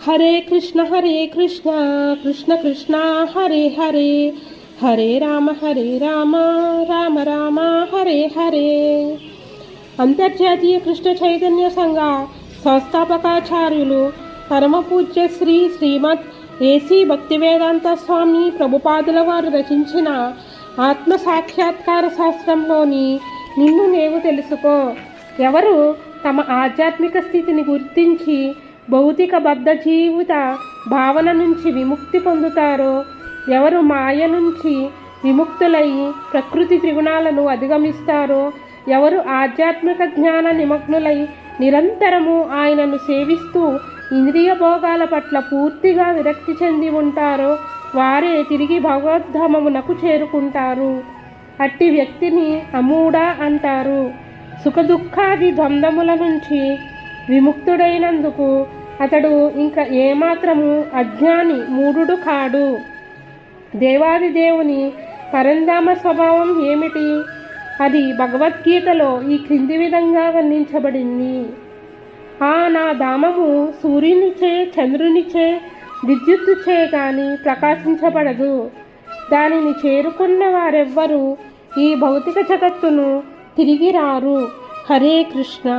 హరే కృష్ణ కృష్ణ కృష్ణ హరే హరే, హరే రామ రామ రామ హరే హరే. అంతర్జాతీయ కృష్ణ చైతన్య సంఘ సంస్థాపకాచార్యులు పరమ పూజ్య శ్రీమద్ ఏసీ భక్తివేదాంత స్వామి ప్రభుపాదుల వారు రచించిన ఆత్మ సాక్షాత్కార శాస్త్రంలోని నిన్ను నీవు తెలుసుకో. ఎవరు తమ ఆధ్యాత్మిక స్థితిని గుర్తించి భౌతిక బద్ధ జీవిత భావన నుంచి విముక్తి పొందుతారో, ఎవరు మాయ నుంచి విముక్తులై ప్రకృతి త్రిగుణాలను అధిగమిస్తారో, ఎవరు ఆధ్యాత్మిక జ్ఞాన నిమగ్నులై నిరంతరము ఆయనను సేవిస్తూ ఇంద్రియ భోగాల పట్ల పూర్తిగా విరక్తి చెంది ఉంటారో వారే తిరిగి భగవద్ధామమునకు చేరుకుంటారు. అట్టి వ్యక్తిని అమూఢ అంటారు. సుఖదుఖాది ద్వంద్వముల నుంచి విముక్తుడైనందుకు అతడు ఇంకా ఏమాత్రము అజ్ఞాని మూఢుడు కాడు. దేవాది దేవుని పరంధామ స్వభావం ఏమిటి? అది భగవద్గీతలో ఈ క్రింది విధంగా వర్ణించబడింది. నా ధామము సూర్యునిచే చంద్రునిచే విద్యుత్తుచే గాని ప్రకాశించబడదు. దానిని చేరుకున్న వారెవ్వరూ ఈ భౌతిక జగత్తును తిరిగి రారు. హరే కృష్ణ.